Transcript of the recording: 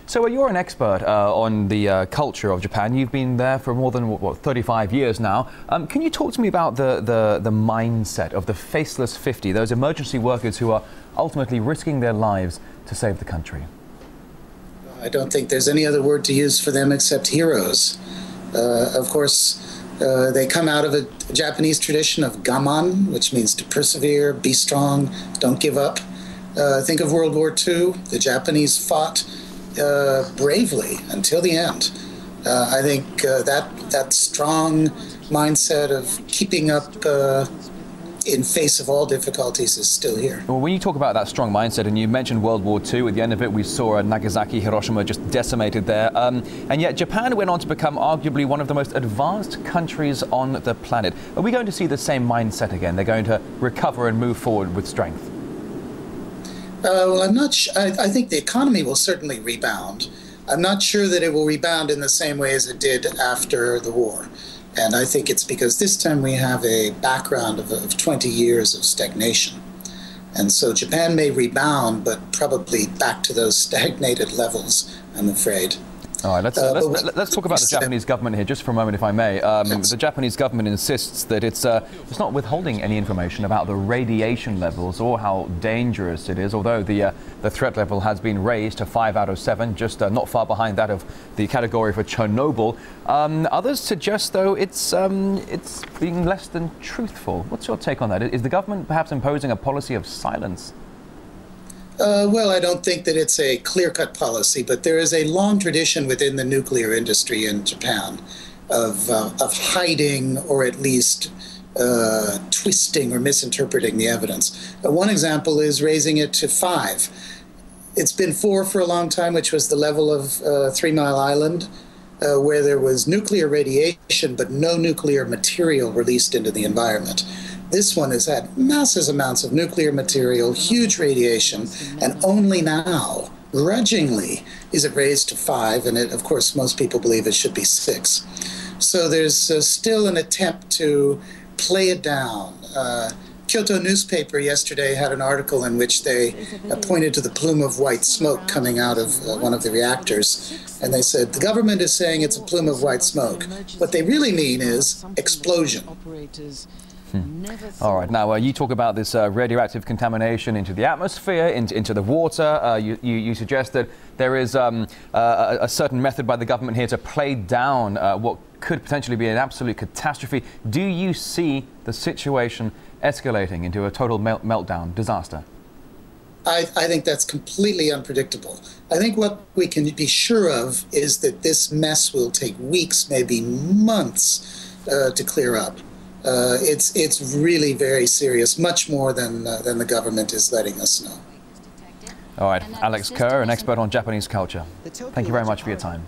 So you're an expert on the culture of Japan. You've been there for more than, what, 35 years now. Can you talk to me about the mindset of the Faceless 50, those emergency workers who are ultimately risking their lives to save the country? I don't think there's any other word to use for them except heroes. Of course, they come out of a Japanese tradition of gaman, which means to persevere, be strong, don't give up. Think of World War II. The Japanese fought bravely until the end. I think that strong mindset of keeping up in face of all difficulties is still here. Well, when you talk about that strong mindset, and you mentioned World War II, at the end of it we saw Nagasaki, Hiroshima just decimated there, and yet Japan went on to become arguably one of the most advanced countries on the planet. Are we going to see the same mindset again? They're going to recover and move forward with strength? Well, I'm not I think the economy will certainly rebound. I'm not sure that it will rebound in the same way as it did after the war. And I think it's because this time we have a background of 20 years of stagnation. And so Japan may rebound, but probably back to those stagnated levels, I'm afraid. All right, let's talk about the Japanese government here just for a moment, if I may. Yes. The Japanese government insists that it's not withholding any information about the radiation levels or how dangerous it is, although the threat level has been raised to 5 out of 7, just not far behind that of the category for Chernobyl. Others suggest, though, it's being less than truthful. What's your take on that? Is the government perhaps imposing a policy of silence? Well, I don't think that it's a clear-cut policy, but there is a long tradition within the nuclear industry in Japan of hiding or at least twisting or misinterpreting the evidence. One example is raising it to 5. It's been 4 for a long time, which was the level of 3 Mile Island, where there was nuclear radiation but no nuclear material released into the environment. This one has had massive amounts of nuclear material, huge radiation, and only now, grudgingly, is it raised to 5, and of course most people believe it should be 6. So there's still an attempt to play it down. Kyoto newspaper yesterday had an article in which they pointed to the plume of white smoke coming out of one of the reactors, and they said, the government is saying it's a plume of white smoke. What they really mean is explosion. All right, now you talk about this radioactive contamination into the atmosphere, into the water. You suggest that there is a certain method by the government here to play down what could potentially be an absolute catastrophe. Do you see the situation escalating into a total meltdown, disaster? I think that's completely unpredictable. I think what we can be sure of is that this mess will take weeks, maybe months to clear up. It's really very serious, much more than the government is letting us know. All right, Alex Kerr, an expert on Japanese culture. Thank you very much for your time.